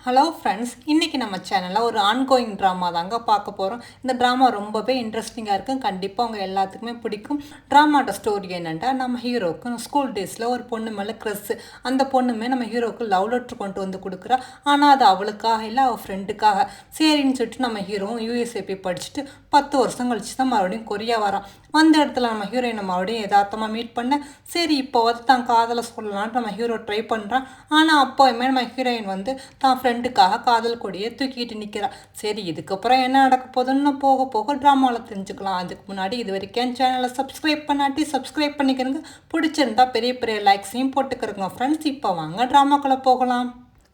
Hello friends, இன்றைக்கி நம்ம சேனலில் ஒரு ஆன்கோயிங் ட்ராமா தாங்க பார்க்க போகிறோம். இந்த ட்ராமா ரொம்பவே இன்ட்ரெஸ்டிங்காக இருக்கும். கண்டிப்பாக அவங்க எல்லாத்துக்குமே பிடிக்கும். ட்ராமாவோட ஸ்டோரி என்னென்னா, நம்ம ஹீரோவுக்கு ஸ்கூல் டேஸில் ஒரு பொண்ணு மேலே க்ரஸ். அந்த பொண்ணுமே நம்ம ஹீரோவுக்கு லவ் லெட்டர் கொண்டு வந்து கொடுக்குறா. ஆனால் அது அவளுக்காக இல்லை, அவள் ஃப்ரெண்டுக்காக. சரின்னு சொல்லிட்டு நம்ம ஹீரோவும் யூஎஸ்ஏ போய் படிச்சுட்டு 10 வருஷம் கழிச்சு தான் மறுபடியும் கொரியா வரான். வந்த இடத்துல நம்ம ஹீரோயினை மறுபடியும் யதார்த்தமாக மீட் பண்ண, சரி இப்போ வந்து தான் காதலை சொல்லலான்ட்டு நம்ம ஹீரோ ட்ரை பண்ணுறான். ஆனால் அப்போயுமே நம்ம ஹீரோயின் வந்து தான் ஃப்ரெண்டுக்காக காதல் கொடியை தூக்கிட்டு நிற்கிறா. சரி, இதுக்கப்புறம் என்ன நடக்க போகுதுன்னு போக போக ட்ராமாவில் தெரிஞ்சுக்கலாம். அதுக்கு முன்னாடி இது வரைக்கும் என் சேனலை சப்ஸ்கிரைப் பண்ணாட்டி சப்ஸ்கிரைப் பண்ணிக்கிறங்க. பிடிச்சிருந்தா பெரிய பெரிய லைக்ஸையும் போட்டுக்கிறோங்க ஃப்ரெண்ட்ஸ். இப்போ வாங்க ட்ராமாக்குள்ளே போகலாம்.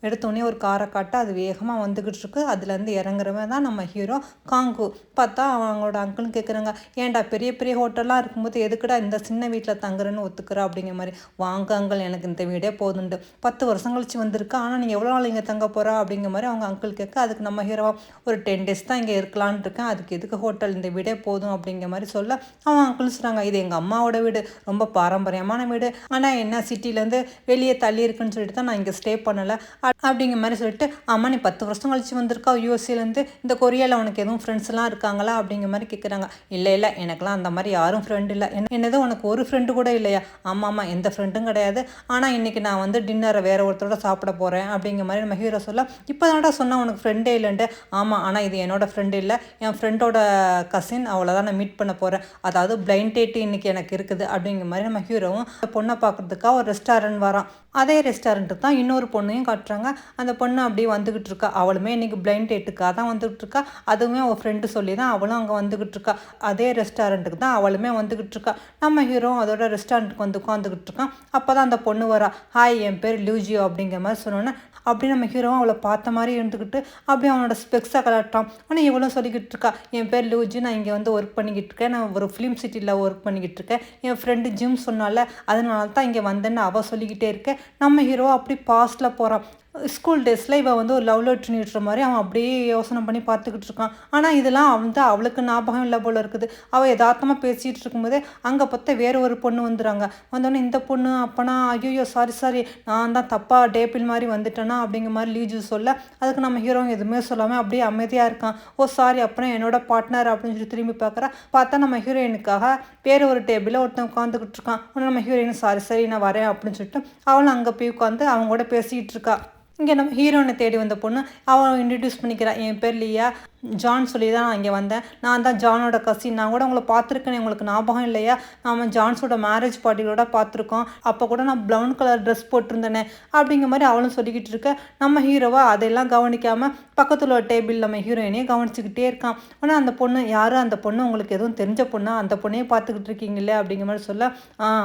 எடுத்தோடனே ஒரு காரை காட்ட அது வேகமாக வந்துக்கிட்டு இருக்கு. அதுலேருந்து இறங்குறவன் தான் நம்ம ஹீரோ காங்கு. பார்த்தா அவங்களோட அங்கிள்னு கேட்குறாங்க, ஏன்டா பெரிய பெரிய ஹோட்டலாக இருக்கும்போது எதுக்குடா இந்த சின்ன வீட்டில் தங்குறேன்னு ஒத்துக்கிறா அப்படிங்கிற மாதிரி. வாங்க அங்கிள், எனக்கு இந்த வீடே போதுண்டு. 10 வருஷம் கழிச்சு வந்திருக்கா, ஆனால் நீங்கள் எவ்வளோ நாள் இங்கே தங்க போகிறா அப்படிங்கிற மாதிரி அவங்க அங்கிள் கேட்க, அதுக்கு நம்ம ஹீரோ ஒரு 10 days தான் இங்கே இருக்கலான் இருக்கேன், அதுக்கு எதுக்கு ஹோட்டல், இந்த வீடே போதும் அப்படிங்கிற மாதிரி சொல்ல, அவன் அங்கிள் சொல்கிறாங்க, இது எங்கள் அம்மாவோட வீடு, ரொம்ப பாரம்பரியமான வீடு, ஆனால் என்ன சிட்டிலேருந்து வெளியே தள்ளி இருக்குன்னு சொல்லிட்டு தான் நான் இங்கே ஸ்டே பண்ணலை அப்படிங்கிற மாதிரி சொல்லிட்டு, அம்மா நீ 10 வருஷம் கழிச்சு வந்திருக்கா யூஎஸ்ஏலேருந்து, இந்த கொரியாவில் உனக்கு எதுவும் ஃப்ரெண்ட்ஸ்லாம் இருக்காங்களா அப்படிங்கிற மாதிரி கேட்குறாங்க. இல்லை இல்லை, எனக்குலாம் அந்த மாதிரி யாரும் ஃப்ரெண்டு இல்லை. என்னது உனக்கு ஒரு ஃப்ரெண்டு கூட இல்லையா? ஆமாம்மா, எந்த ஃப்ரெண்டும் கிடையாது. ஆனால் இன்றைக்கி நான் வந்து டின்னரை வேறு ஒருத்தரோட சாப்பிட போகிறேன் அப்படிங்கிற மாதிரி நம்ம ஹீரோ சொல்ல, இப்போ தான்டா சொன்னால் உனக்கு ஃப்ரெண்டே இல்லைன்ட்டு. ஆமாம், ஆனால் இது என்னோடய ஃப்ரெண்டு இல்லை, என் ஃப்ரெண்டோட கசின், அவளை தான் நான் மீட் பண்ண போகிறேன். அதாவது பிளைண்ட் டேட்டு இன்றைக்கி எனக்கு இருக்குது அப்படிங்கிற மாதிரி நம்ம ஹீரோவும் பொண்ணை பார்க்குறதுக்காக ஒரு ரெஸ்டாரண்ட் வரான். அதே ரெஸ்டாரண்ட்டுக்கு தான் இன்னொரு பொண்ணையும் காட்டுறாங்க. அந்த பொண்ணு அப்படியே வந்துக்கிட்டு இருக்கா. அவளுமே இன்றைக்கி பிளைண்ட் டேட்டுக்காக தான் வந்துக்கிட்டு இருக்கா. அதுவுமே அவள் ஃப்ரெண்டு சொல்லி தான் அவளும் அங்கே வந்துக்கிட்டு இருக்கா. அதே ரெஸ்டாரண்ட்டுக்கு தான் அவளுமே வந்துக்கிட்டு இருக்கா. நம்ம ஹீரோ அதோட ரெஸ்டாரண்ட்டுக்கு வந்து உட்காந்துக்கிட்டு இருக்கான். அப்போ தான் அந்த பொண்ணு வரா. ஹாய், என் பேர் லூஜியோ அப்படிங்கிற மாதிரி சொன்னோன்னே, அப்படி நம்ம ஹீரோவும் அவளை பார்த்த மாதிரி இருந்துக்கிட்டு அப்படியே அவனோட ஸ்பெக்ஸாக கலட்டான். ஆனால் இவளும் சொல்லிக்கிட்டு இருக்கா, என் பேர் லூஜி, நான் இங்கே வந்து ஒர்க் பண்ணிக்கிட்டு இருக்கேன், நான் ஒரு ஃபிலிம் சிட்டியில் ஒர்க் பண்ணிக்கிட்டு இருக்கேன், என் ஃப்ரெண்டு ஜிம் சொன்னால அதனால தான் இங்கே வந்தேன்னு அவள் சொல்லிக்கிட்டே இருக்கேன். நம்ம ஹீரோ அப்படி பாஸ்டில் போகிறான். ஸ்கூல் டேஸில் இவள் வந்து ஒரு லவ் லெட்டர் நீட்டுற மாதிரி அவன் அப்படியே யோசனை பண்ணி பார்த்துக்கிட்டு இருக்கான். ஆனால் இதெல்லாம் வந்து அவளுக்கு ஞாபகம் இல்லை போல இருக்குது. அவள் யதார்த்தமாக பேசிகிட்டு இருக்கும்போதே அங்கே பார்த்தா வேறு ஒரு பொண்ணு வந்துடுறாங்க. வந்தோடனே இந்த பொண்ணு, அப்போனா ஐயோ சாரி நான் தான் தப்பாக டேபிள் மாதிரி வந்துட்டேனா அப்படிங்கிற மாதிரி லீஜு சொல்ல, அதுக்கு நம்ம ஹீரோ எதுவுமே சொல்லாமல் அப்படியே அமைதியாக இருக்கான். ஓ சாரி, அப்புறம் என்னோட பார்ட்னர் அப்படின்னு சொல்லி திரும்பி பார்க்குறா. பார்த்தா நம்ம ஹீரோயினுக்காக வேறு ஒரு டேபிளில் ஒருத்தன் உட்காந்துக்கிட்டு இருக்கான். உடனே நம்ம ஹீரோயின் சரி நான் வரேன் அப்படின்னு சொல்லிட்டு அவளும் அங்கே போய் உட்காந்து அவங்க கூட பேசிகிட்டு இருக்கா. இங்கே நம்ம ஹீரோயினை தேடி வந்த பொண்ணு அவன் இன்ட்ரடியூஸ் பண்ணிக்கிறான். என் பேர் லியா, ஜான் சொல்லி தான் நான் இங்கே வந்தேன், நான் தான் ஜானோட கசின், நான் கூட உங்களை பார்த்துருக்கேன், உங்களுக்கு ஞாபகம் இல்லையா? நாம் ஜான்ஸோட மேரேஜ் பார்ட்டியோட பார்த்துருக்கோம், அப்போ கூட நான் ப்ரௌன் கலர் ட்ரெஸ் போட்டிருந்தேனே அப்படிங்கிற மாதிரி அவளும் சொல்லிக்கிட்டு இருக்க. நம்ம ஹீரோவா அதெல்லாம் கவனிக்காமல் பக்கத்தில் ஒரு டேபிள் நம்ம ஹீரோயினையும் கவனிச்சுக்கிட்டே இருக்கான். ஆனால் அந்த பொண்ணு யார்? அந்த பொண்ணு உங்களுக்கு எதுவும் தெரிஞ்ச பொண்ணா? அந்த பொண்ணையே பார்த்துக்கிட்டு இருக்கீங்களே அப்படிங்கிற மாதிரி சொல்ல,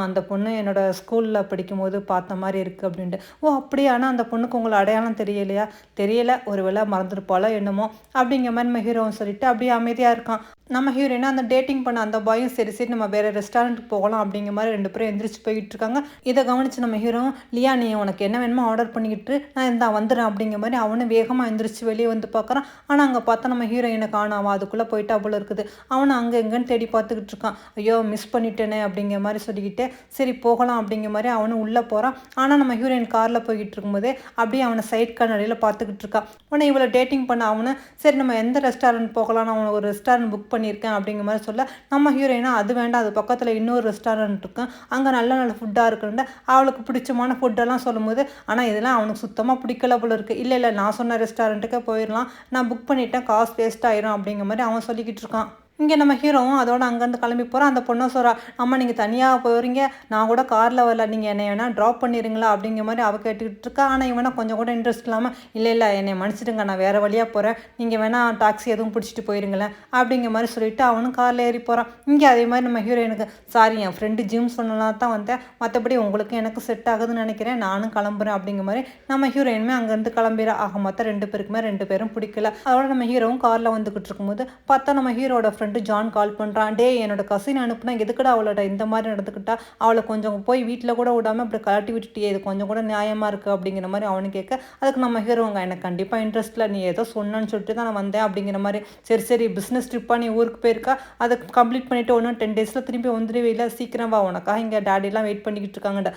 அந்த பொண்ணு என்னோடய ஸ்கூலில் படிக்கும்போது பார்த்த மாதிரி இருக்குது அப்படின்ட்டு. ஓ அப்படியே, ஆனால் அந்த பொண்ணுக்கு உங்களை அடையாளம் தெரியலையா? தெரியலை, ஒரு வேளை மறந்துருப்பாளோ என்னமோ அப்படிங்கிற மாதிரி நம்ம ஹீரோன்னு சொல்லிட்டு அப்படியே அமைதியாக இருக்கான். நம்ம ஹீரோயினா அந்த டேட்டிங் பண்ண அந்த பாயும் சரி நம்ம வேறு ரெஸ்டாரண்ட்டுக்கு போகலாம் அப்படிங்கிற மாதிரி 2 பேரும் எந்திரிச்சு போய்கிட்டு இருக்காங்க. இதை கவனித்து நம்ம ஹீரோ, லியா நீ உனக்கு என்ன வேணுமோ ஆர்டர் பண்ணிக்கிட்டு நான் இந்த வந்துடுறேன் அப்படிங்கிற மாதிரி அவனும் வேகமாக எந்திரிச்சு வெளியே வந்து பார்க்குறான். ஆனால் அங்கே பார்த்தா நம்ம ஹீரோயினை காணாம அதுக்குள்ளே போயிட்டா போல இருக்குது. அவனை அங்கே எங்கேன்னு தேடி பார்த்துக்கிட்டு இருக்கான். ஐயோ மிஸ் பண்ணிட்டேனே அப்படிங்கிற மாதிரி சொல்லிக்கிட்டே சரி போகலாம் அப்படிங்கிற மாதிரி அவனும் உள்ளே போகிறான். ஆனால் நம்ம ஹீரோயின் காரில் போய்கிட்டு இருக்கும்போதே அப்படியே அவனை சைட் கண்ணாடியில் பார்த்துக்கிட்டு இருக்கான். உடனே இவளை டேட்டிங் பண்ண அவனு, சரி நம்ம எந்த ரெஸ்டாரண்ட் போகலாம், நான் அவனுக்கு ஒரு ரெஸ்டாரண்ட் புக் பண்ணியிருக்கேன் அப்படிங்கிற மாதிரி சொல்ல, நம்ம ஹீரோயினா அது வேண்டாம், அது பக்கத்தில் இன்னொரு ரெஸ்டாரண்ட் இருக்கும், அங்கே நல்ல நல்ல ஃபுட்டாக இருக்குன்னு அவளுக்கு பிடிச்சமான ஃபுட்டெல்லாம் சொல்லும்போது, ஆனால் இதெல்லாம் அவனுக்கு சுத்தமாக பிடிக்கல போல இருக்குது. இல்லை நான் சொன்ன ரெஸ்டாரண்ட்டுக்கே போயிடலாம், நான் புக் பண்ணிட்டேன், காசு வேஸ்ட் ஆயிரும் அப்படிங்கிற மாதிரி அவன் சொல்லிக்கிட்டு இருக்கான். இங்கே நம்ம ஹீரோவும் அதோட அங்கேருந்து கிளம்பி போகிறான். அந்த பொண்ணை சொல்கிறா, அம்மா நீங்கள் தனியாக போகிறீங்க, நான் கூட காரில் வரல, நீங்கள் என்னை வேணால் ட்ராப் பண்ணிடுங்களா அப்படிங்கிற மாதிரி அவள் கேட்டுக்கிட்டு இருக்கா. ஆனால் இவனா கொஞ்சம் கூட இன்ட்ரெஸ்ட் இல்லாமல், இல்லை என்னை மன்னிச்சிடுங்க, நான் வேறு வழியாக போகிறேன், நீங்கள் வேணால் டாக்ஸி எதுவும் பிடிச்சிட்டு போயிருங்களேன் அப்படிங்கிற மாதிரி சொல்லிவிட்டு அவனும் காரில் ஏறி போகிறான். இங்கே அதே மாதிரி நம்ம ஹீரோயினுக்கு, சாரி என் ஃப்ரெண்டு ஜிம் சொன்னலாம் தான் வந்தேன், மற்றபடி உங்களுக்கு எனக்கு செட் ஆகுதுன்னு நினைக்கிறேன், நானும் கிளம்புறேன் அப்படிங்கிற மாதிரி நம்ம ஹீரோயினுமே அங்கேருந்து கிளம்பிடுறா. ஆக மொத்தம் 2 பேருக்குமே 2 பேரும் பிடிக்கல. அதோட நம்ம ஹீரோவும் காரில் வந்துக்கிட்டு இருக்கும்போது பார்த்தா நம்ம ஹீரோட ஃப்ரெண்ட் ஃப்ரெண்டு ஜான் கால் பண்ணுறான், டே என்னோட கசின் அனுப்புனா எதுக்குடா அவளோட இந்த மாதிரி நடந்துக்கிட்டா, அவளை கொஞ்சம் போய் வீட்டில் கூட விடாமல் இப்படி கலட்டி விட்டுட்டியே, இது கொஞ்சம் கூட நியாயமாக இருக்குது அப்படிங்கிற மாதிரி அவனு கேட்க, அதுக்கு நம்ம ஹீரோங்க எனக்கு கண்டிப்பாக இன்ட்ரெஸ்ட் இல்லை, நீ ஏதோ சொன்னேன்னு சொல்லிட்டு தான் நான் வந்தேன் அப்படிங்கிற மாதிரி. சரி சரி பிஸ்னஸ் ட்ரிப்பாக நீ ஊருக்கு போயிருக்கா, அதை கம்ப்ளீட் பண்ணிவிட்டு ஒன்றும் 10 டேஸில் திரும்பி வந்துடுவே, இல்லை சீக்கிரம் வா உனக்காக இங்கே டேடிலாம் வெயிட் பண்ணிக்கிட்டு இருக்காங்கடா.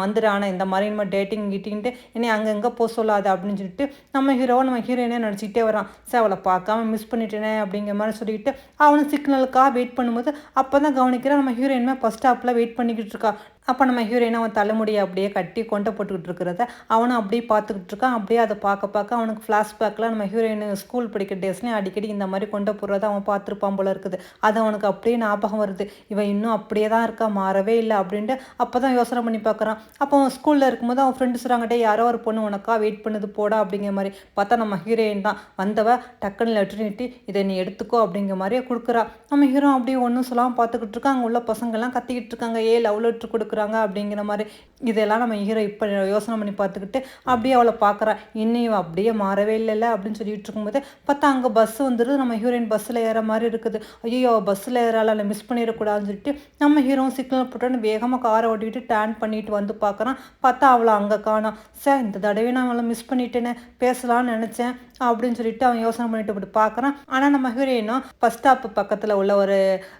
வந்துடு, ஆனால் இந்த மாதிரி நம்ம டேட்டிங் கிட்டின்ட்டு என்னை அங்கங்கே போக சொல்லாது அப்படின்னு சொல்லிட்டு நம்ம ஹீரோவை நம்ம ஹீரோயினே நினச்சிக்கிட்டே வரான். சார் அவளை பார்க்காம மிஸ் பண்ணிட்டேனே அப்படிங்கிற மாதிரி சொல்லிட்டு அவனும் சிக்னலுக்காக வெயிட் பண்ணும்போது அப்போ தான் கவனிக்கிற நம்ம ஹீரோயினுமே ஃபஸ்ட் ஸ்டாப்பில் வெயிட் பண்ணிக்கிட்டு இருக்கா. அப்போ நம்ம ஹீரோயின் அவன் தலைமுடியை அப்படியே கட்டி கொண்டை போட்டுக்கிட்டு இருக்கிறத அவனும் அப்படியே பார்த்துக்கிட்டு இருக்கான். அப்படியே அதை பார்க்க அவனுக்கு ஃப்ளாஷ்பேக்கில் நம்ம ஹீரோயின் ஸ்கூல் படிக்கிற டேஸ்லேயும் அடிக்கடி இந்த மாதிரி கொண்டை போடுறத அவன் பார்த்துருப்பான் போல இருக்குது. அது அவனுக்கு அப்படியே ஞாபகம் வருது, இவன் இன்னும் அப்படியே தான் இருக்கா, மாறவே இல்லை அப்படின்ட்டு. அப்போ தான் யோசனை பண்ணி பார்க்குறான். அப்போ அவன் ஸ்கூலில் இருக்கும்போது அவன் ஃப்ரெண்டு சொல்கிறாங்கட்டே யாரோ ஒரு பொண்ணு உனக்கா வெயிட் பண்ணுது போடா அப்படிங்கிற மாதிரி. பார்த்தா நம்ம ஹீரோயின் தான் வந்தவ, டக்குன்னு லெட்டர் நீட்டி இதை நீ எடுத்துக்கோ அப்படிங்கிற மாதிரியே கொடுக்குறா. நம்ம ஹீரோ அப்படியே ஒன்றும் சொல்லாமல் பார்த்துக்கிட்டு இருக்கா. அங்கே உள்ள பசங்கள்லாம் கத்திக்கிட்டு இருக்காங்க, லவ் லெட்டர் கொடுக்குறாங்க அப்படிங்கிற மாதிரி. இதெல்லாம் நம்ம ஹீரோ இப்போ யோசனை பண்ணி பார்த்துக்கிட்டு அப்படியே அவளை பார்க்குறா. இன்னும் அப்படியே மாறவே இல்லைல்ல அப்படின்னு சொல்லிட்டு இருக்கும்போது பார்த்தா அங்கே பஸ் வந்துடுது. நம்ம ஹீரோயின் பஸ்ஸில் ஏற மாதிரி இருக்குது. ஐயோ பஸ்ஸில் ஏறால மிஸ் பண்ணிடக்கூடாதுன்னு சொல்லிட்டு நம்ம ஹீரோவும் சிக்னல் போட்டோன்னு வேகமாக காரை ஓட்டிக்கிட்டு டேர்ன் பண்ணிட்டு வந்து பார்க்குறான். பார்த்தா அவளை அங்கே காணோம். சார் இந்த தடவை நான் அவளை மிஸ் பண்ணிட்டேன்னு பேசலான்னு நினச்சேன் அப்படின்னு சொல்லிட்டு அவன் யோசனை பண்ணிட்டு இப்படி பார்க்குறான். ஆனால் நம்ம ஹீரோயினும் பஸ் ஸ்டாப்பு பக்கத்தில் உள்ள ஒரு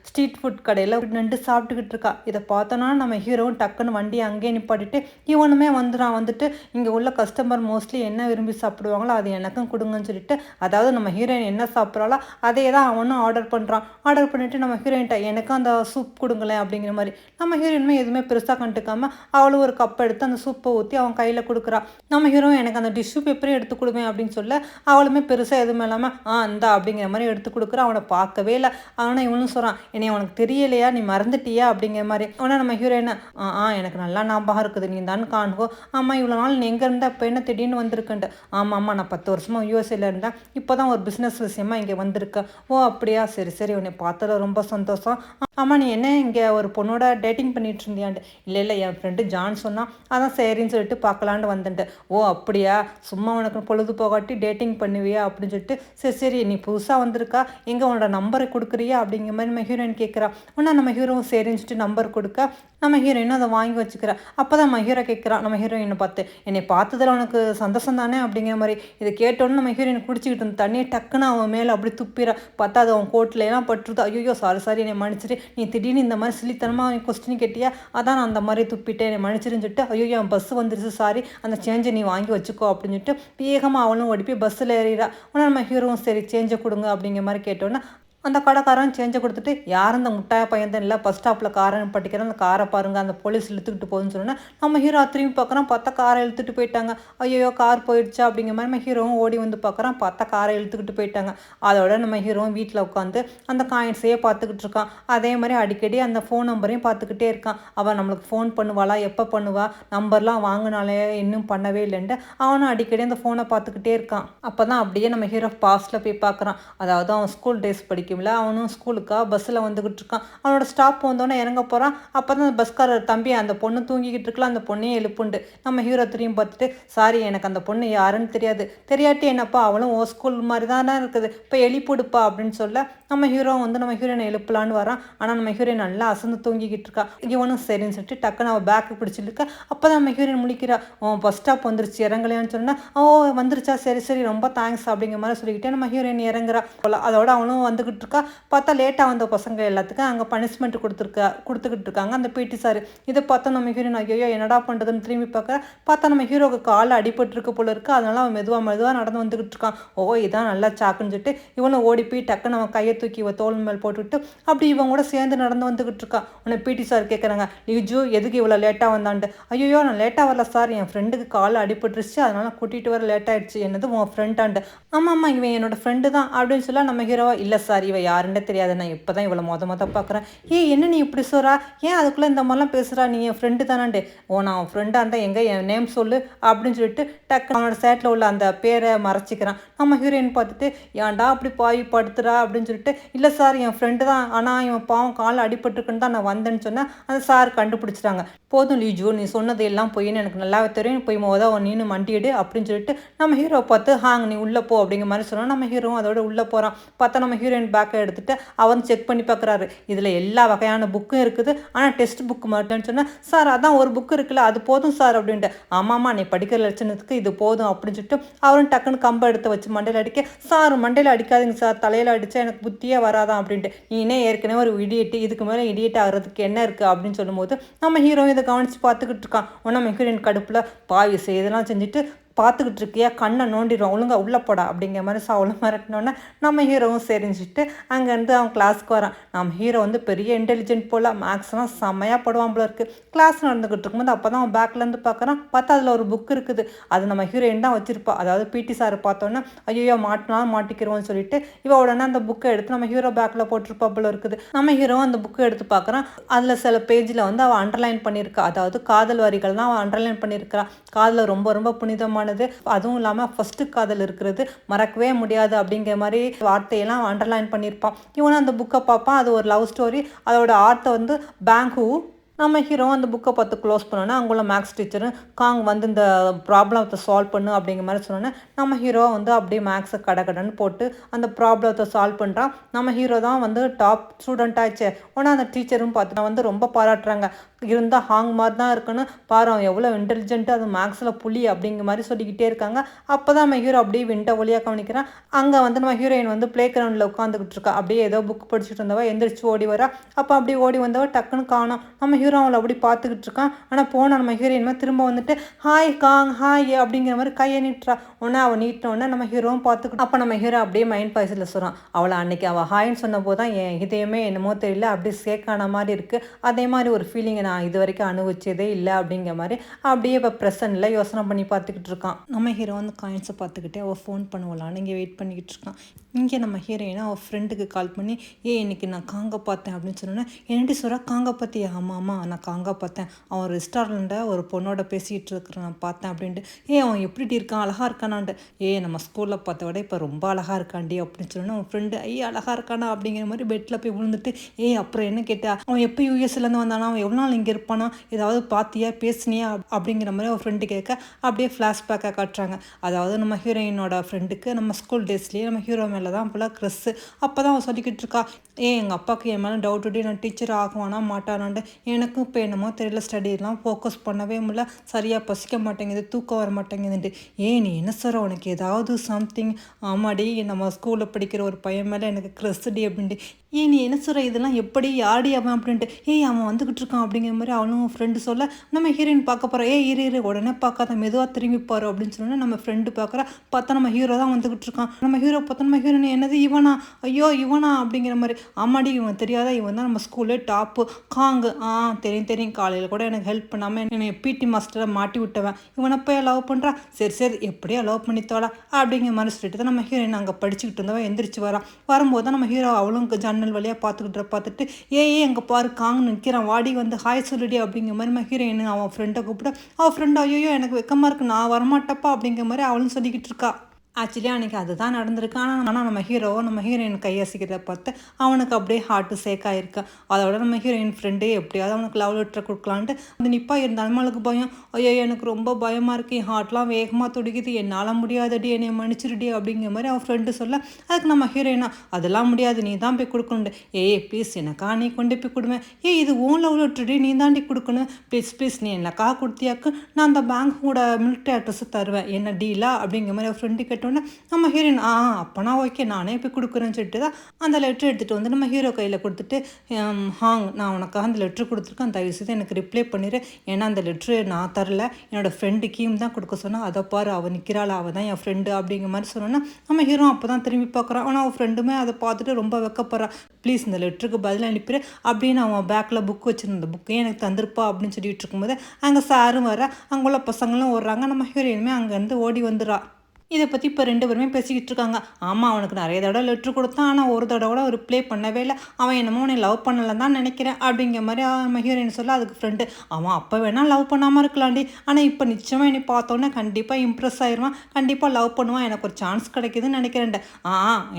ஸ்ட்ரீட் ஃபுட் கடையில் நின்று சாப்பிட்டுக்கிட்டு இருக்கா. இதை பார்த்தோன்னா நம்ம ஹீரோவும் டக்குன்னு வண்டியை அங்கேயே நிப்பாட்டிட்டு இவனுமே வந்துட்டு இங்கே உள்ள கஸ்டமர் மோஸ்ட்லி என்ன விரும்பி சாப்பிடுவாங்களோ அது எனக்கும் கொடுங்கன்னு சொல்லிட்டு, அதாவது நம்ம ஹீரோயின் என்ன சாப்பிட்றாளோ அதே தான் அவனும் ஆர்டர் பண்ணுறான். ஆர்டர் பண்ணிவிட்டு நம்ம ஹீரோயின்ட்ட எனக்கும் அந்த சூப் கொடுங்களேன் அப்படிங்கிற மாதிரி. நம்ம ஹீரோயினுமே எதுவுமே பெருசாக கண்டுக்காமல் அவளும் ஒரு கப் எடுத்து அந்த சூப்பை ஊற்றி அவன் கையில் கொடுக்குறா. நம்ம ஹீரோ எனக்கு அந்த டிஷ்யூ பேப்பரே எடுத்து கொடுவேன் அப்படின்னு சொல்ல அவளுமே பெருசாக எதுவுமே இல்லாமல் இந்தா அப்படிங்கிற மாதிரி எடுத்து கொடுக்குறான். அவனை பார்க்கவே இல்லை. ஆனால் இவனும் சொல்கிறான், என்னை உனக்கு தெரியலையா, நீ மறந்துட்டியா அப்படிங்கிற மாதிரி. ஆனால் நம்ம ஹீரோயினை எனக்கு நல்லா ஞாபகம் இருக்குது, நீ தான் காண்கோ. ஆமாம் இவ்வளோ நாள் நீ எங்கே இருந்தால் இப்போ என்ன திடீர்னு வந்திருக்கேன்ட்டு. ஆமாம் நான் 10 வருஷமாக யூஎஸ்ஏல இருந்தேன், இப்போ தான் ஒரு பிஸ்னஸ் விஷயமா இங்கே வந்திருக்கேன். ஓ அப்படியா, சரி சரி உன்னை பார்த்ததில் ரொம்ப சந்தோஷம். ஆமாம் நீ என்ன இங்கே ஒரு பொண்ணோட டேட்டிங் பண்ணிட்டு இருந்தியான்ட்டு. இல்லை என் ஃப்ரெண்டு ஜான் சொன்னான், அதான் சரின்னு சொல்லிட்டு பார்க்கலான்னு வந்துட்டேன். ஓ அப்படியா, சும்மா உனக்கு பொழுது போகாட்டி டேட்டிங் பண்ணுவியா அப்படின்னு சொல்லிட்டு, சரி நீ புதுசாக வந்திருக்கா, எங்கே உன்னோட நம்பரை கொடுக்குறியா அப்படிங்கிற மாதிரி நம்ம ஹீரோயின் கேட்குறா. உடனே நம்ம ஹீரோவும் சரின்னு சொல்லிட்டு நம்பர் கொடுக்க நம்ம ஹீரோயினும் அதை வாங்கி வச்சுக்கிறா. அப்போ தான் நம்ம ஹீரோ கேட்குறான் நம்ம ஹீரோயினை பார்த்து, என்னை பார்த்ததில் உனக்கு சந்தோஷம் தானே அப்படிங்கிற மாதிரி. இதை கேட்டோன்னு நம்ம ஹீரோயின் குடிச்சிக்கிட்டு இருந்த தண்ணியை டக்குன்னு அவன் மேலே அப்படி துப்பிடுறா. பார்த்தா அது அவன் கோட்டில் எல்லாம் பட்டுருது. ஐயோ சாரி என்னை மன்னிச்சிட்டு, நீ திடீர்னு இந்த மாதிரி சில்லித்தனமாக கொஸ்டின் கேட்டியா, அதான் நான் அந்த மாதிரி துப்பிட்டேன், என்னை மன்னிச்சிருன்னு சொல்லிட்டு, ஐயோ என் பஸ் வந்துருச்சு சாரி, அந்த சேஞ்சை நீ வாங்கி வச்சுக்கோ அப்படின்னு சொல்லிட்டு வேகமாக அவளும் ஓடி போய் பஸ்ஸில் ஏறிடா. உடனே நம்ம ஹீரோவும் சரி சேஞ்சை கொடுங்க அப்படிங்கிற மாதிரி கேட்டோன்னா அந்த கடைக்காரன் சேஞ்சை கொடுத்துட்டு, யார் அந்த முட்டாய பையன் தான் இல்லை பஸ் ஸ்டாப்பில் காரை பட்டிக்கிறேன், அந்த காரை பாருங்கள் அந்த போலீஸ் இழுத்துக்கிட்டு போகுதுன்னு சொன்னோன்னா நம்ம ஹீரோ திரும்பி பார்க்குறான். பார்த்தா காரை இழுத்துட்டு போயிட்டாங்க. ஐயோ கார் போயிடுச்சா அப்படிங்கிற மாதிரி நம்ம ஹீரோவும் ஓடி வந்து பார்க்குறான். பார்த்தா காரை இழுத்துக்கிட்டு போயிட்டாங்க. அதோட நம்ம ஹீரோவும் வீட்டில் உட்காந்து அந்த காயின்ஸையே பார்த்துக்கிட்டு இருக்கான். அதே மாதிரி அடிக்கடி அந்த ஃபோன் நம்பரையும் பார்த்துக்கிட்டே இருக்கான். அவன் நம்மளுக்கு ஃபோன் பண்ணுவாளா, எப்போ பண்ணுவா, நம்பர்லாம் வாங்கினாலே இன்னும் பண்ணவே இல்லைன்ட்டு அவனும் அடிக்கடி அந்த ஃபோனை பார்த்துக்கிட்டே இருக்கான். அப்போ தான் அப்படியே நம்ம ஹீரோ பாஸ்ட்டில் போய் பார்க்குறான். அதாவது அவன் ஸ்கூல் டேஸ் படிக்க அவனும் ஸ்கூலுக்காக பஸ்ஸில் வந்துக்கிட்டு இருக்கான். அவனோட ஸ்டாப் வந்தோடனே இறங்க போகிறான். அப்போ தான் அந்த பஸ்காரர் தம்பி அந்த பொண்ணு தூங்கிக்கிட்டு இருக்கலாம், அந்த பொண்ணையே எழுப்புண்டு. நம்ம ஹீரோ திரும்பி பார்த்துட்டு, சாரி எனக்கு அந்த பொண்ணு யாருன்னு தெரியாட்டி என்னப்பா அவளும் ஓ ஸ்கூல் மாதிரி தானே இருக்குது, இப்போ எழுப்பிடுப்பா அப்படின்னு சொல்ல நம்ம ஹீரோ நம்ம ஹீரோயினை எழுப்பலான்னு வரான். ஆனால் நம்ம ஹீரோயின் நல்லா அசந்து தூங்கிக்கிட்டு இருக்கா. இவனும் சரின்னு சொல்லிட்டு டக்குன்னு அவள் பேக்கு பிடிச்சிருக்கா. அப்போ தான் நம்ம ஹீரோயின் முழிக்கிறா. பஸ் ஸ்டாப் வந்துருச்சு இறங்கலையான்னு சொன்னால், வந்துருச்சா சரி ரொம்ப தேங்க்ஸ் அப்படிங்கிற மாதிரி சொல்லிக்கிட்டே நம்ம ஹீரோயின் இறங்குறா. அதோட அவனும் வந்துக்கிட்டு இருக்கா. பார்த்தா லேட்டாக வந்த பசங்க எல்லாத்துக்கும் அங்கே பனிஷ்மெண்ட் கொடுத்துக்கிட்டு இருக்காங்க அந்த பிடி சார். இதை பார்த்தா நம்ம ஹீரோயின் ஐயோ என்னடா பண்ணுறதுன்னு திரும்பி பார்த்தா நம்ம ஹீரோக்கு காலில் அடிபட்டுருக்கு போல இருக்குது. அதனால அவன் மெதுவாக நடந்து வந்துக்கிட்டு இருக்கான். இதான் நல்லா சாக்குன்னு சொல்லிட்டு இவனும் ஓடி போய் டக்குன்னு அவன் கையை தூக்கி இவன் தோல் மேல் போட்டுவிட்டு அப்படி இவன் கூட சேர்ந்து நடந்து வந்துக்கிட்டு இருக்கான். உன்னை பிடி சார் கேட்குறாங்க, லிஜு எதுக்கு இவ்வளோ லேட்டாக வந்தான்ட்டு. ஐயோ நான் லேட்டாக வரல சார், என் ஃப்ரெண்டுக்கு காலில் அடிபட்டுருச்சு, அதனால் கூட்டிகிட்டு வர லேட் ஆகிடுச்சு. என்னது உன் ஃப்ரெண்டான்ட்டு. ஆமாம்மா இவன் என்னோட ஃப்ரெண்டு தான் அப்படின்னு சொல்ல நம்ம ஹீரோவா, இல்லை சார் இவன் யாருன்னே தெரியாது, நான் இப்போ தான் இவ்வளோ மொத பார்க்குறேன். என்ன நீ இப்படி சொல்கிறா, ஏன் அதுக்குள்ளே இந்த மாதிரிலாம் பேசுகிறா, நீ என் ஃப்ரெண்டு தானான்ட்டு. நான் அவன் ஃப்ரெண்டாக இருந்தால் எங்கே என் நேம் சொல்லு அப்படின்னு சொல்லிட்டு டக்கு அவனோட சேட்டில் உள்ள அந்த பேரை மறைச்சிக்கிறான். நம்ம ஹீரோயின் பார்த்துட்டு, ஏன்டா அப்படி பாய் படுத்துறா அப்படின்னு சொல்லிட்டு, இல்லை சார் என் ஃப்ரெண்டு தான், ஆனால் இவன் பாவம் காலில் அடிபட்டுருக்குன்னு தான் நான் வந்தேன்னு சொன்னேன். அந்த சார் கண்டுபிடிச்சிட்டாங்க. போதும் லீஜு நீ சொன்னது எல்லாம் பொய்ன்னு எனக்கு நல்லாவே தெரியும், போய் நீனு மண்டிடு அப்படின்னு சொல்லிட்டு நம்ம ஹீரோ பார்த்து நீ உள்ளே போ அப்படிங்கிற மாதிரி சொன்னால் நம்ம ஹீரோவும் அதோட உள்ளே போகிறான். பார்த்தா நம்ம ஹீரோயின் பேக்கை எடுத்துகிட்டு அவர் செக் பண்ணி பார்க்குறாரு. இதில் எல்லா வகையான புக்கும் இருக்குது, ஆனால் டெக்ஸ்ட் புக் மட்டும்னு சொன்னால், சார் அதான் ஒரு புக்கு இருக்குல்ல அது போதும் சார் அப்படின்ட்டு. ஆமாம்மா நீ படிக்கிற லட்சணத்துக்கு இது போதும் அப்படின்னு சொல்லிட்டு அவரும் டக்குன்னு கம்பை எடுத்து வச்சு மண்டையில் அடிக்க, சார் மண்டையில் அடிக்காதீங்க சார், தலையில் அடித்தா எனக்கு புத்தியே வராதான் அப்படின்ட்டு. நீனே ஏற்கனவே ஒரு இடியட்டு, இதுக்கு மேலே இடியட் ஆகிறதுக்கு என்ன இருக்குது அப்படின்னு சொல்லும்போது நம்ம ஹீரோ இதை கவனித்து பார்த்துக்கிட்டு இருக்கான். நம்ம ஹீரோயின் கடுப்பில் பாவி இதெல்லாம் செஞ்சுட்டு பார்த்துக்கிட்டு இருக்கியா, கண்ணை நோண்டிடுவோம், ஒழுங்காக உள்ளே போடா அப்படிங்கிற மாதிரி அவளும் மிரட்டினோன்னே நம்ம ஹீரோவும் சரிஞ்சிட்டு அங்கேருந்து அவன் கிளாஸ்க்கு வரான். நம்ம ஹீரோ வந்து பெரிய இன்டெலிஜென்ட் போல், மேக்ஸ்லாம் செம்மையாக படுவான் போல இருக்குது. கிளாஸ் நடந்துக்கிட்டு இருக்கும்போது அப்போ தான் அவன் பேக்லேருந்து பார்க்குறான். பார்த்தா அதில் ஒரு புக் இருக்குது. அது நம்ம ஹீரோயின் தான் வச்சிருப்பா. அதாவது பிடி சார் பார்த்தோன்னே ஐயோ மாட்டினாலும் மாட்டிக்கிறோன்னு சொல்லிட்டு இவ உடனே அந்த புக்கை எடுத்து நம்ம ஹீரோ பேக்கில் போட்டிருப்பா போல இருக்குது. நம்ம ஹீரோ அந்த புக்கை எடுத்து பார்க்குறான். அதில் சில பேஜில் வந்து அவள் அண்டர்லைன் பண்ணியிருக்கா. அதாவது காதல் வரிகள் தான் அவள் அண்டர்லைன் பண்ணியிருக்கிறான். காதல் ரொம்ப ரொம்ப புனிதமானது, அதுவும் இல்லாமல் ஃபர்ஸ்ட் காதல் இருக்கிறது மறக்கவே முடியாது அப்படிங்கிற மாதிரி வார்த்தையெல்லாம் அண்டர்லைன் பண்ணியிருப்பான். இவனும் அந்த புக்கை பார்ப்பான். அது ஒரு லவ் ஸ்டோரி. அதோட ஆர்த்தை வந்து பேங்கு. நம்ம ஹீரோ அந்த புக்கை பார்த்து க்ளோஸ் பண்ணோன்னா அங்குள்ள மேக்ஸ் டீச்சரு காங் வந்து இந்த ப்ராப்ளத்தை சால்வ் பண்ணு அப்படிங்கிற மாதிரி சொன்னோன்னே நம்ம ஹீரோ வந்து அப்படியே மேக்ஸை கடன்னு போட்டு அந்த ப்ராப்ளத்தை சால்வ் பண்ணுறான். நம்ம ஹீரோ தான் வந்து டாப் ஸ்டூடெண்ட் ஆச்சு. உடனே அந்த டீச்சரும் பார்த்து வந்து ரொம்ப பாராட்டுறாங்க. இருந்தால் ஹாங் மாதிரி தான் இருக்குன்னு பாரு, எவ்வளோ இன்டெலிஜென்ட்டு, அது மேக்ஸில் புலி அப்படிங்கிற மாதிரி சொல்லிக்கிட்டே இருக்காங்க. அப்போ தான் நம்ம ஹீரோ அப்படியே விண்டோ வழியாக கவனிக்கிறான். அங்கே வந்து நம்ம ஹீரோயின் வந்து ப்ளே கிரவுண்டில் உட்காந்துக்கிட்டு இருக்கா. அப்படியே ஏதோ புக் படிச்சுட்டு இருந்தவா எந்திரிச்சு ஓடி வரா. அப்போ அப்படியே ஓடி வந்தவ டக்குன்னு காணோம். நம்ம ஹீரோ அவளை அப்படி பார்த்துக்கிட்டு இருக்கான். ஆனால் போன நம்ம ஹீரோயின் மாதிரி திரும்ப வந்துட்டு ஹாய் காங் ஹாய் அப்படிங்கிற மாதிரி கையை நீட்டுறா. உடனே அவள் நீட்டினோடனே நம்ம ஹீரோவும் பார்த்துக்கிட்டு அப்போ நம்ம ஹீரோ அப்படியே மைண்ட் பாய்ஸில் சொல்கிறான். அவளை அன்னைக்கு அவள் ஹாய்ன்னு சொன்ன போது தான் என் இதயமே என்னமோ தெரியல அப்படியே சேக்கான மாதிரி இருக்குது. அதே மாதிரி ஒரு ஃபீலிங்கை நான் இது வரைக்கும் அனுபவிச்சதே இல்லை அப்படிங்கிற மாதிரி அப்படியே இப்போ ப்ரெசன்ட்டில் யோசனை பண்ணி பார்த்துக்கிட்டு இருக்கான். நம்ம ஹீரோ வந்து காயின்ஸை பார்த்துக்கிட்டே அவள் ஃபோன் பண்ணுவலான்னு இங்கே வெயிட் பண்ணிக்கிட்டு இருக்கான். இங்கே நம்ம ஹீரோயினா அவள் ஃப்ரெண்டுக்கு கால் பண்ணி இன்னைக்கு நான் காங்க பார்த்தேன் அப்படின்னு சொன்னோன்னே என்னடி சொல்கிறா, காங்க பார்த்தியா? ஆமாம் நான் காங்க பார்த்தேன், அவன் ரெஸ்டாரண்ட்டில் ஒரு பொண்ணோட பேசிக்கிட்டு இருக்கிறேன் நான் பார்த்தேன் அப்படின்ட்டு. அவன் எப்படி இருக்கான், அழகாக இருக்கானான்ட்டு. நம்ம ஸ்கூலில் பார்த்த விட இப்போ ரொம்ப அழகாக இருக்காண்டி அப்படின்னு சொன்னோன்னா அவன் ஃப்ரெண்டு அழகாக இருக்கானா அப்படிங்கிற மாதிரி பெட்டில் போய் விழுந்துட்டு அப்புறம் என்ன கேட்டா, அவன் எப்போ யூஎஸ்லேருந்து வந்தானா, அவன் எவ்வளோ நாள் இங்கே இருப்பானா, ஏதாவது பார்த்தியா பேசுனியா அப்படிங்கிற மாதிரி அவன் ஃப்ரெண்டு கேட்க அப்படியே ஃப்ளாஷ்பேக்காக காட்டுறாங்க. அதாவது நம்ம ஹீரோயினோட ஃப்ரெண்டுக்கு நம்ம ஸ்கூல் டேஸ்லேயே நம்ம ஹீரோ மேலே தான் ஃபுல்லாக க்ரெஸ்ஸு. அப்போ தான் அவன் சொல்லிக்கிட்டு இருக்கா, எங்கள் அப்பாவுக்கு என் மேலே டவுட்டுடி, நான் டீச்சர் ஆகுவானா மாட்டானான்ட்டு. எனக்கும் இப்போ என்னமோ தெரியல, ஸ்டடிலாம் ஃபோக்கஸ் பண்ணவே முடியல, சரியாக பசிக்க மாட்டேங்குது, தூக்கம் வர மாட்டேங்குதுன்ட்டு. நீ என்ன சார் உனக்கு ஏதாவது சம்திங்? ஆமாடி, நம்ம ஸ்கூலில் படிக்கிற ஒரு பையன் மேலே எனக்கு க்ரெஸ்ஸுடி அப்படின்ட்டு. நீ என்ன சொல்கிற, இதெல்லாம் எப்படி யாடி அவன் அப்படின்ட்டு. அவன் வந்துக்கிட்டு இருக்கான் அப்படிங்கிற மாதிரி அவனும் ஃப்ரெண்டு சொல்ல நம்ம ஹீரோயின் பார்க்க போகிறோம். இரு உடனே பார்க்காத, மெதுவாக திரும்பி பாரு அப்படின்னு சொன்னோன்னா நம்ம ஃப்ரெண்டு பார்க்குறா. பார்த்தா நம்ம ஹீரோ தான் வந்துக்கிட்டு இருக்கான். நம்ம ஹீரோ பார்த்தா நம்ம ஹீரோயின் என்னது இவனா, ஐயோ இவனா அப்படிங்கிற மாதிரி. ஆமாடி இவன் தெரியாதா, இவன் தான் நம்ம ஸ்கூல்லே டாப்பு காங்கு. தெரியும் காலையில் கூட எனக்கு ஹெல்ப் பண்ணாமல் என்னை பிடி மாஸ்டரை மாட்டி விட்டவன், இவனை போய் லவ் பண்ணுறான். சரி எப்படியோ லவ் பண்ணித்தோடா அப்படிங்கிற மாதிரி சொல்லிட்டு தான் நம்ம ஹீரோயின் அங்கே படிச்சுக்கிட்டு இருந்தவன் எந்திரிச்சு வரான். வரும்போது தான் நம்ம ஹீரோ அவளும் ஜன்னல் வழியாக பார்த்துட்டு எங்கே பாரு காங் நிற்கிறான், வாடி வந்து ஹாய் சொல்லுடி அப்படிங்கிற மாதிரி நம்ம ஹீரோயின் அவன் ஃப்ரெண்டை கூப்பிட்டு அவள் ஃப்ரெண்டு ஐயோ எனக்கு வெக்கமாக இருக்குது, நான் வரமாட்டப்பா அப்படிங்கிற மாதிரி அவளும் சொல்லிக்கிட்டு இருக்கா. ஆக்சுவலி அன்றைக்கி அதுதான் நடந்திருக்கு. ஆனால் நம்ம ஹீரோயின் கையசிக்கிறத பார்த்து அவனுக்கு அப்படியே ஹார்ட்டு சேக்காயிருக்கான். அதோட நம்ம ஹீரோயின் ஃப்ரெண்டு எப்படியாவது அவனுக்கு லவ் லெட்டரை கொடுக்கலான்ட்டு வந்து நிப்பா. இருந்தாலும் அவளுக்கு பயம். எனக்கு ரொம்ப பயமாக இருக்குது, என் ஹார்ட்லாம் வேகமாக துடிக்குது, என்னால் முடியாதடி, என்னை மன்னிச்சிருடி அப்படிங்கிற மாதிரி அவன் ஃப்ரெண்டு சொல்ல அதுக்கு நம்ம ஹீரோயினா அதெல்லாம் முடியாது, நீ தான் போய் கொடுக்கணுண்டு. ப்ளீஸ் எனக்கா நீ கொண்டு போய் கொடுவேன். இது ஓன் லவ் லெட்டர்டி, நீ தாண்டி கொடுக்கணும், ப்ளீஸ் நீ எனக்காக கொடுத்தியாக்கு நான் அந்த பேங்க்கோட மிலிட்ரி அட்ரஸை தருவேன், என்ன டீலா அப்படிங்கிற மாதிரி அவன் ஃப்ரெண்டு கேட்டோன்னே நம்ம ஹீரோயின் அப்போனா ஓகே நானே போய் கொடுக்குறேன்னு சொல்லிட்டு தான் அந்த லெட்ரு எடுத்துகிட்டு வந்து நம்ம ஹீரோ கையில் கொடுத்துட்டு நான் உனக்காக அந்த லெட்ரு கொடுத்துருக்கேன், தயவு செய்து எனக்கு ரிப்ளை பண்ணிடு, ஏன்னா அந்த லெட்ரு நான் தரல, என்னோடய ஃப்ரெண்டு கீம் தான் கொடுக்க சொன்னால், அதை பாரு அவள் நிற்கிறாள், அவள் தான் என் ஃப்ரெண்டு அப்படிங்கிற மாதிரி சொன்னோன்னா நம்ம ஹீரோ அப்போ தான் திரும்பி பார்க்குறான். ஆனால் அவன் ஃப்ரெண்டுமே அதை பார்த்துட்டு ரொம்ப வெக்கப்படுறான். ப்ளீஸ் இந்த லெட்டருக்கு பதில் அனுப்பிடு அப்படின்னு அவன் பேக்கில் புக் வச்சுருந்த புக்கையும் எனக்கு தந்திருப்பா அப்படின்னு சொல்லிட்டு இருக்கும்போது அங்கே சாரும் வர, அங்குள்ள பசங்களும் ஓடுறாங்க. நம்ம ஹீரோயினுமே அங்கேருந்து ஓடி வந்துடுறா. இதை பற்றி இப்போ 2 பேருமே பேசிக்கிட்டு இருக்காங்க. அவனுக்கு நிறைய தடவை லெட்ரு கொடுத்தான், ஆனால் ஒரு தடவை கூட ஒரு ப்ளே பண்ணவே இல்லை, அவன் என்னமோ உன்னை லவ் பண்ணலன்னு தான் நினைக்கிறேன் அப்படிங்கிற மாதிரி நம்ம ஹீரோயின் சொல்ல அதுக்கு ஃப்ரெண்டு அவன் அப்போ வேணால் லவ் பண்ணாமல் இருக்கலாண்டி, ஆனால் இப்போ நிச்சயமாக என்னை பார்த்தோன்னே கண்டிப்பாக இம்ப்ரெஸ் ஆயிடுவான், கண்டிப்பாக லவ் பண்ணுவான், எனக்கு ஒரு சான்ஸ் கிடைக்குதுன்னு நினைக்கிறேன்ட.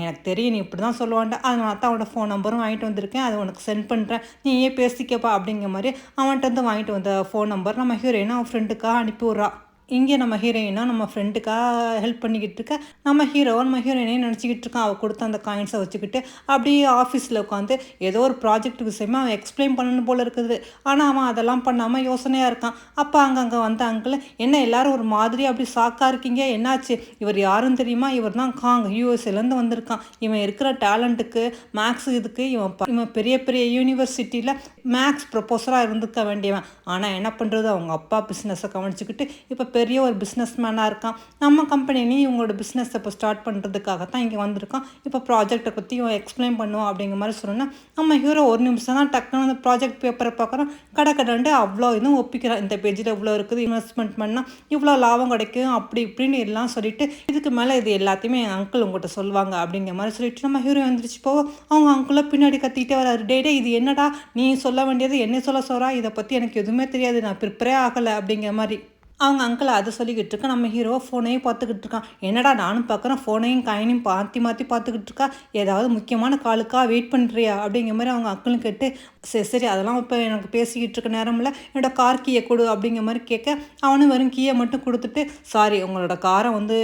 எனக்கு தெரியும் நீ இப்படி தான் சொல்லுவான்ட, அதனால தான் அவனோட ஃபோன் நம்பரும் வாங்கிட்டு வந்திருக்கேன், அதை உனக்கு சென்ட் பண்ணுறேன், நீயே பேசிக்கப்பா அப்படிங்கிற மாதிரி அவன்கிட்ட வந்து வாங்கிட்டு வந்த ஃபோன் நம்பர் நம்ம ஹீரோயின் அவன் ஃப்ரெண்டுக்காக அனுப்பி விட்றா. இங்கே நம்ம ஹீரோயினா நம்ம ஃப்ரெண்டுக்காக ஹெல்ப் பண்ணிக்கிட்டு இருக்க, நம்ம ஹீரோயினையும் நினச்சிக்கிட்டு இருக்கான். அவள் கொடுத்த அந்த காயின்ஸை வச்சுக்கிட்டு அப்படியே ஆஃபீஸில் உட்காந்து ஏதோ ஒரு ப்ராஜெக்ட் விஷயமா அவன் எக்ஸ்பிளைன் பண்ணணும் போல இருக்குது. ஆனால் அவன் அதெல்லாம் பண்ணாமல் யோசனையாக இருக்கான். அப்போ அங்கே வந்த அங்கிள், என்ன எல்லாரும் ஒரு மாதிரி அப்படி ஷாக்காக இருக்கீங்க, என்னாச்சு? இவர் யாருன்னு தெரியுமா? இவர் தான் காங், யூஎஸ்ஏலேருந்து வந்திருக்கான். இவன் இருக்கிற டேலண்ட்டுக்கு மேக்ஸ் இதுக்கு இவன் பெரிய பெரிய யூனிவர்சிட்டியில் மேக்ஸ் ப்ரொஃபஸராக இருந்திருக்க வேண்டியவன். ஆனால் என்ன பண்ணுறது, அவங்க அப்பா பிஸ்னஸை கவனிச்சுக்கிட்டு இப்போ பெரிய ஒரு பிஸ்னஸ் மேனாக இருக்கான். நம்ம கம்பெனிலையும் இவங்களோட பிஸ்னஸை இப்போ ஸ்டார்ட் பண்ணுறதுக்காக தான் இங்கே வந்திருக்கான். இப்போ ப்ராஜெக்டை பற்றி இவன் எக்ஸ்பிளைன் பண்ணுவோம் அப்படிங்கிற மாதிரி சொன்னோன்னா, நம்ம ஹீரோ ஒரு நிமிஷம் தான் டக்குன்னு அந்த ப்ராஜெக்ட் பேப்பரை பார்க்குறோம். கடை அவ்வளோ இதுவும் ஒப்பிக்கிறான். இந்த பேஜில் இவ்வளோ இருக்குது, இன்வெஸ்ட்மெண்ட் பண்ணால் இவ்வளோ லாபம் கிடைக்கும், அப்படி இப்படின்னு எல்லாம் சொல்லிட்டு இதுக்கு மேலே இது எல்லாத்தையுமே எங்கள் அங்கிள் உங்கள்கிட்ட சொல்லுவாங்க அப்படிங்கிற மாதிரி சொல்லிட்டு நம்ம ஹீரோ வந்துருச்சு போவோம். அவங்க அங்கிளை பின்னாடி கத்திக்கிட்டே வராரு, டே இது என்னடா நீ சொல்ல வேண்டியது என்ன சொல்கிறா, இதை பற்றி எனக்கு எதுவுமே தெரியாது, நான் ப்ரிப்பரே ஆகலை அப்படிங்கிற மாதிரி அவங்க அங்கிள் அதை சொல்லிக்கிட்டு இருக்கா. நம்ம ஹீரோ ஃபோனையும் பார்த்துக்கிட்டு இருக்கான். என்னடா நானும் பார்க்குறேன், ஃபோனையும் காயினையும் மாற்றி பார்த்துக்கிட்டு இருக்கா, ஏதாவது முக்கியமான காலுக்காக வெயிட் பண்ணுறியா அப்படிங்கிற மாதிரி அவங்க அங்கிளும் கேட்டு, சரி அதெல்லாம் இப்போ எனக்கு பேசிக்கிட்டு இருக்க நேரமில்ல, என்னோட கார் கீயை கொடு அப்படிங்கிற மாதிரி கேட்க, அவனும் வெறும் கீயை மட்டும் கொடுத்துட்டு, சாரி உங்களோட காரை வந்து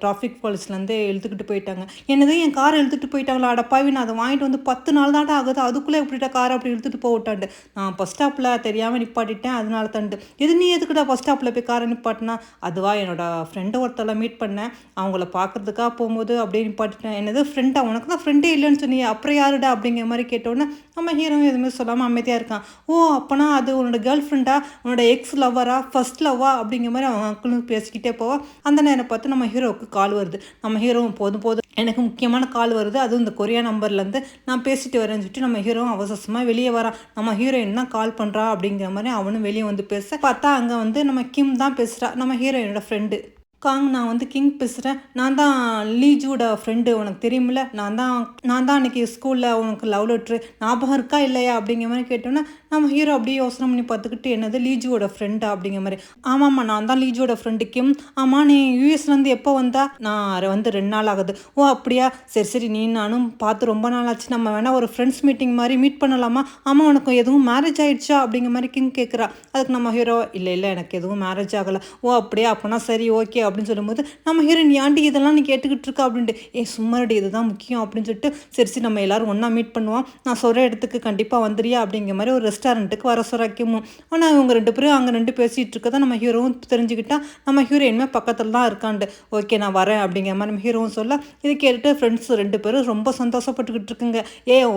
டிராஃபிக் போலீஸ்லேருந்து இழுத்துக்கிட்டு போயிட்டாங்க. என்னது என் காரை இழுத்துட்டு போயிட்டாங்களா, அடப்பாவி நான் அதை வாங்கிட்டு வந்து 10 நாள் தாண்டா ஆகுது, அதுக்குள்ளே எப்படிட்ட காரை அப்படி இழுத்துட்டு போட்டாண்டு, நான் பஸ் ஸ்டாப்பில் தெரியாமல் நிப்பாட்டிட்டேன், அதனால தண்டு. இது நீ எதுக்குடா பஸ் ஸ்டாப்பில் போய் காரை நிப்பாட்டினா? அதுவா என்னோட ஃப்ரெண்டை ஒருத்தவளை மீட் பண்ணேன், அவங்கள பார்க்குறதுக்காக போகும்போது அப்படியே நிப்பாட்டிட்டேன். என்னது ஃப்ரெண்டா, உனக்கு தான் ஃப்ரெண்டே இல்லைன்னு சொன்னீங்க, அப்புறம் யாருடா அப்படிங்கிற மாதிரி கேட்டோன்னே நம்ம ஹீரோவும் எதுவுமே சொல்லாமல் அமைதியாக இருக்கான். ஓ அப்போனா அது உன்னோட கேர்ள் ஃப்ரெண்டா, உன்னோட எக்ஸ் லவ்வரா, ஃபர்ஸ்ட் லவ்வா அப்படிங்கிற மாதிரி அவங்க அங்கிளும் பேசிக்கிட்டே போவோம். அந்த நேரம் பார்த்து நம்ம ஹீரோவுக்கு கால் வருது. நம்ம ஹீரோவும் போதும் எனக்கு முக்கியமான கால் வருது, அதுவும் இந்த கொரியா நம்பர்லேருந்து, நான் பேசிட்டு வரேன்னு சொல்லிட்டு நம்ம ஹீரோவும் அவசரமாக வெளியே வரான். நம்ம ஹீரோயின் தான் கால் பண்ணுறா அப்படிங்கிற மாதிரி அவனும் வெளியே வந்து பேச பார்த்தா அங்கே வந்து நம்ம கிம் தான் பேசுகிறா, நம்ம ஹீரோயினோட ஃப்ரெண்டு. காங் நான் வந்து கிங் பேசுகிறேன், நான் தான் லீஜூட ஃப்ரெண்டு, உனக்கு தெரியுமில்ல, நான் தான் அன்றைக்கி ஸ்கூலில் உனக்கு லவ் லெட்ரு ஞாபகம் இருக்கா இல்லையா அப்படிங்கிற மாதிரி கேட்டோன்னே நம்ம ஹீரோ அப்படியே யோசனை பண்ணி பார்த்துக்கிட்டு, என்னது லீஜுவோட ஃப்ரெண்டா அப்படிங்கிற மாதிரி. ஆமாம்மா நான் தான் லீஜுவோட ஃப்ரெண்டு கிம். ஆமாம் நீ யூஎஸ்லேருந்து எப்போ வந்தா? நான் வந்து 2 நாள் ஆகுது. ஓ அப்படியா, சரி நீ நானும் பார்த்து ரொம்ப நாள் ஆச்சு, நம்ம வேணால் ஒரு ஃப்ரெண்ட்ஸ் மீட்டிங் மாதிரி மீட் பண்ணலாமா? ஆமாம் உனக்கு எதுவும் மேரேஜ் ஆகிடுச்சா அப்படிங்கிற மாதிரி கிங் கேட்குறா. அதுக்கு நம்ம ஹீரோ, இல்லை எனக்கு எதுவும் மேரேஜ் ஆகலை. ஓ அப்படியா, அப்போனா சரி ஓகே அப்படின்னு சொல்லும்போது நம்ம ஹீரோயின், ஆண்டி இதெல்லாம் நீ கேட்டுக்கிட்டு இருக்கா அப்படின்ட்டு, சும்மாடி இதுதான் முக்கியம் அப்படின்னு சொல்லிட்டு, சரி நம்ம எல்லாரும் ஒன்றா மீட் பண்ணுவோம், நான் சொல்கிற இடத்துக்கு கண்டிப்பாக வந்துடுறியா அப்படிங்கிற மாதிரி ஒரு ரெஸ்டாரண்ட்டுக்கு வர சொல்லிக்கும். ஆனால் இவங்க 2 பேரும் அங்கே 2 பேசிகிட்டு இருக்கதான் நம்ம ஹீரோவும் தெரிஞ்சுக்கிட்டா, நம்ம ஹீரோயின்மே பக்கத்தில் தான் இருக்காண்டு. ஓகே நான் வரேன் அப்படிங்கிற மாதிரி நம்ம ஹீரோவும் சொல்ல, இது கேட்டுட்டு ஃப்ரெண்ட்ஸ் 2 பேரும் ரொம்ப சந்தோஷப்பட்டுக்கிட்டு இருக்குங்க.